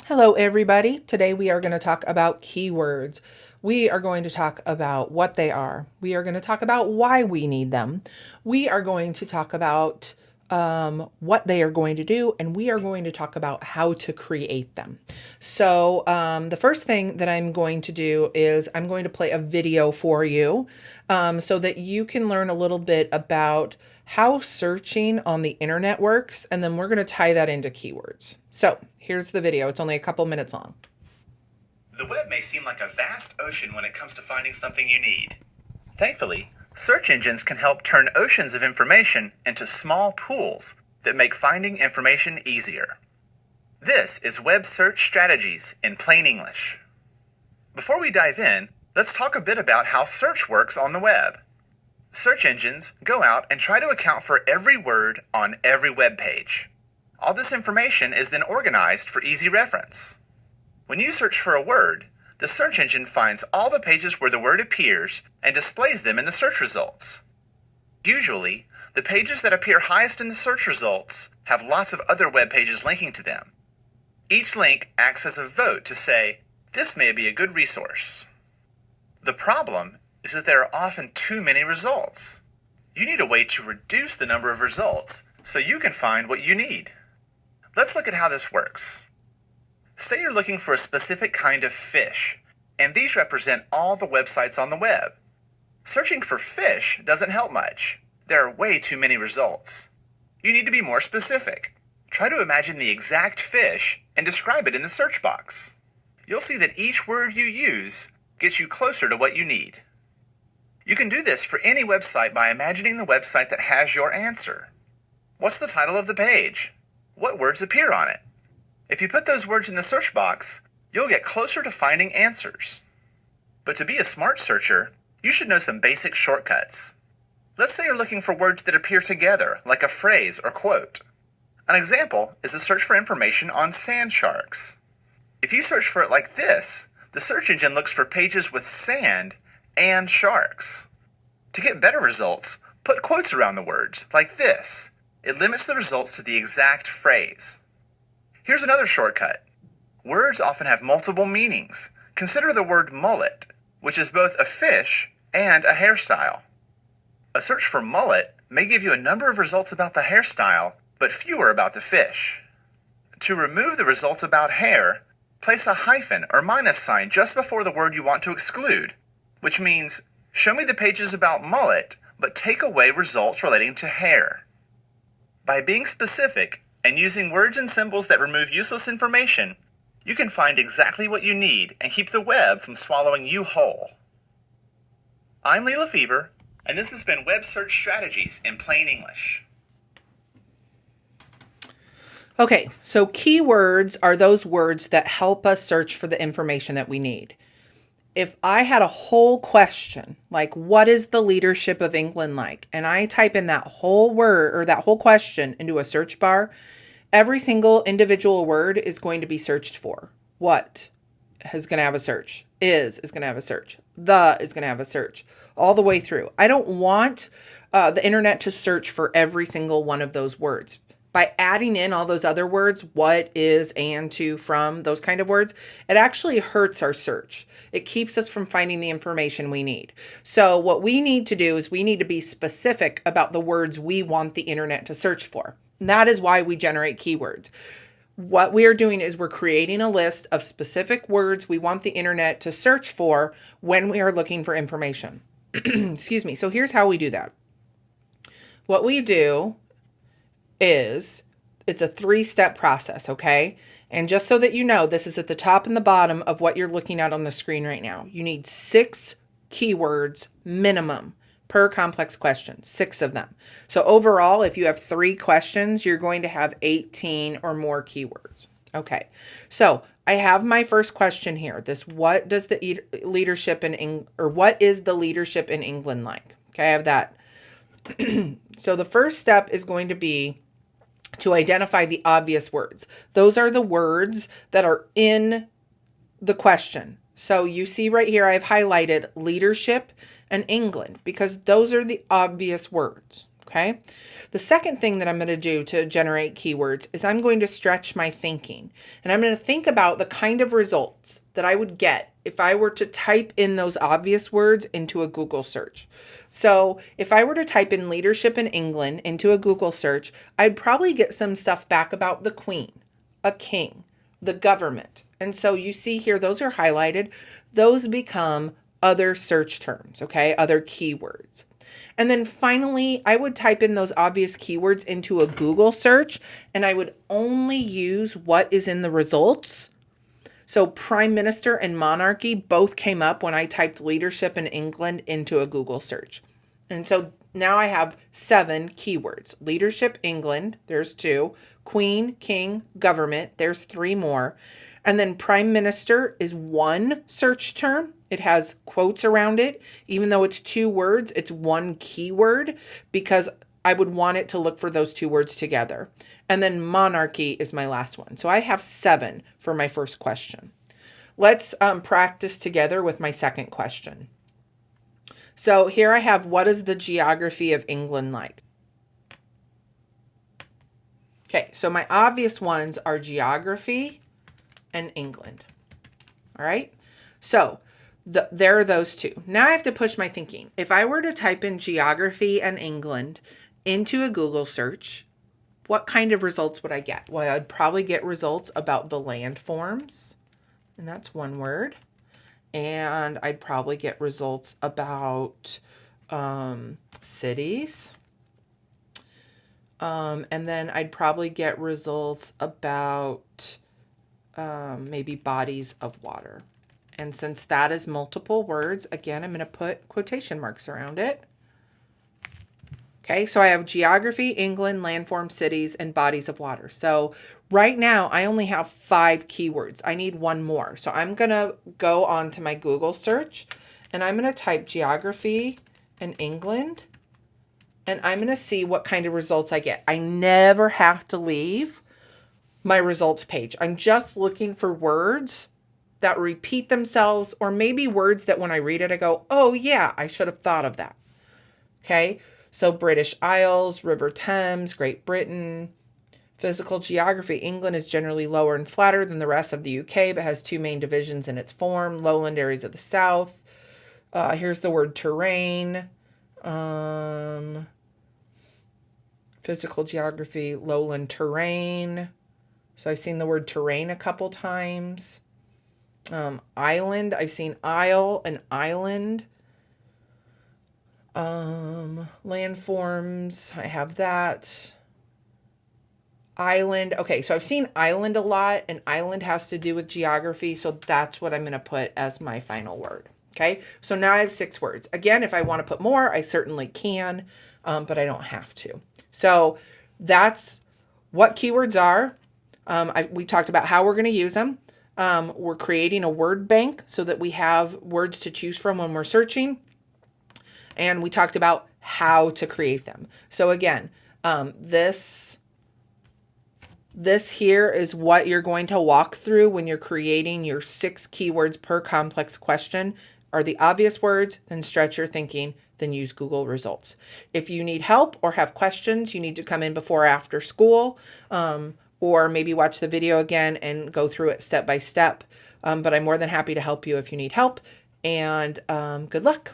Hello, everybody. Today we are going to talk about keywords. We are going to talk about what they are. We are going to talk about why we need them. We are going to talk about what they are going to do, and we are going to talk about how to create them. So, the first thing that I'm going to do is I'm going to play a video for you so that you can learn a little bit about how searching on the internet works, and then we're going to tie that into keywords. So here's the video. It's only a couple minutes long. The web may seem like a vast ocean when it comes to finding something you need. Thankfully, search engines can help turn oceans of information into small pools that make finding information easier. This is Web Search Strategies in plain English. Before we dive in, let's talk a bit about how search works on the web. Search engines go out and try to account for every word on every web page. All this information is then organized for easy reference. When you search for a word, the search engine finds all the pages where the word appears and displays them in the search results. Usually, the pages that appear highest in the search results have lots of other web pages linking to them. Each link acts as a vote to say, this may be a good resource. The problem is that there are often too many results. You need a way to reduce the number of results so you can find what you need. Let's look at how this works. Say you're looking for a specific kind of fish, and these represent all the websites on the web. Searching for fish doesn't help much. There are way too many results. You need to be more specific. Try to imagine the exact fish and describe it in the search box. You'll see that each word you use gets you closer to what you need. You can do this for any website by imagining the website that has your answer. What's the title of the page? What words appear on it? If you put those words in the search box, you'll get closer to finding answers. But to be a smart searcher, you should know some basic shortcuts. Let's say you're looking for words that appear together, like a phrase or quote. An example is a search for information on sand sharks. If you search for it like this, the search engine looks for pages with sand and sharks. To get better results, put quotes around the words, like this. It limits the results to the exact phrase. Here's another shortcut. Words often have multiple meanings. Consider the word mullet, which is both a fish and a hairstyle. A search for mullet may give you a number of results about the hairstyle, but fewer about the fish. To remove the results about hair, place a hyphen or minus sign just before the word you want to exclude, which means, show me the pages about mullet, but take away results relating to hair. By being specific and using words and symbols that remove useless information, you can find exactly what you need and keep the web from swallowing you whole. I'm Leela Fever, and this has been Web Search Strategies in plain English. Okay, so keywords are those words that help us search for the information that we need. If I had a whole question, like what is the leadership of England like? And I type in that whole word or that whole question into a search bar, every single individual word is going to be searched for. What is going to have a search? Is going to have a search. The is going to have a search all the way through. I don't want the internet to search for every single one of those words. By adding in all those other words, what, is, and, to, from, those kind of words, it actually hurts our search. It keeps us from finding the information we need. So what we need to do is we need to be specific about the words we want the internet to search for. And that is why we generate keywords. What we are doing is we're creating a list of specific words we want the internet to search for when we are looking for information. Excuse me. So here's how we do that. What we do is it's a 3-step process, okay? And just so that you know, this is at the top and the bottom of what you're looking at on the screen right now. You need 6 keywords minimum per complex question, 6 of them. So overall, if you have 3 questions, you're going to have 18 or more keywords. Okay, so I have my first question here. What does the leadership what is the leadership in England like? Okay, I have that. So the first step is going to be to identify the obvious words. Those are the words that are in the question. So you see right here, I've highlighted leadership and England because those are the obvious words. Okay. The second thing that I'm going to do to generate keywords is I'm going to stretch my thinking. And I'm going to think about the kind of results that I would get if I were to type in those obvious words into a Google search. So if I were to type in leadership in England into a Google search, I'd probably get some stuff back about the Queen, a king, the government. And so you see here, those are highlighted. Those become other search terms, okay? Other keywords. And then finally, I would type in those obvious keywords into a Google search, and I would only use what is in the results. So prime minister and monarchy both came up when I typed leadership in England into a Google search. And so now I have 7 keywords. Leadership England, there's 2. Queen, king, government, there's 3 more. And then prime minister is 1 search term. It has quotes around it. Even though it's 2 words, it's 1 keyword because I would want it to look for those 2 words together. And then monarchy is my last one. So I have 7 for my first question. Let's practice together with my second question. So here I have, what is the geography of England like? Okay, so my obvious ones are geography and England. All right, so there are those 2. Now I have to push my thinking. If I were to type in geography and England into a Google search, what kind of results would I get? Well, I'd probably get results about the landforms, and that's 1 word. And I'd probably get results about cities. And then I'd probably get results about maybe bodies of water. And since that is multiple words, again, I'm going to put quotation marks around it. Okay, so I have geography, England, landform, cities, and bodies of water. So right now, I only have 5 keywords. I need 1 more. So I'm going to go on to my Google search, and I'm going to type geography and England, and I'm going to see what kind of results I get. I never have to leave my results page. I'm just looking for words that repeat themselves, or maybe words that when I read it, I go, oh yeah, I should have thought of that. Okay. So British Isles, River Thames, Great Britain. Physical geography. England is generally lower and flatter than the rest of the UK, but has 2 main divisions in its form. Lowland areas of the south. Here's the word terrain. Physical geography, lowland terrain. So I've seen the word terrain a couple times. Island, I've seen isle and island. Landforms, I have that. Island. Okay, so I've seen island a lot, and island has to do with geography, so that's what I'm going to put as my final word. Okay, so now I have 6 words. Again, if I want to put more, I certainly can, but I don't have to. So that's what keywords are. We talked about how we're going to use them. We're creating a word bank so that we have words to choose from when we're searching. And we talked about how to create them. So again, this here is what you're going to walk through when you're creating your 6 keywords per complex question. Are the obvious words, then stretch your thinking, then use Google results. If you need help or have questions, you need to come in before or after school, or maybe watch the video again and go through it step by step. But I'm more than happy to help you if you need help, and good luck.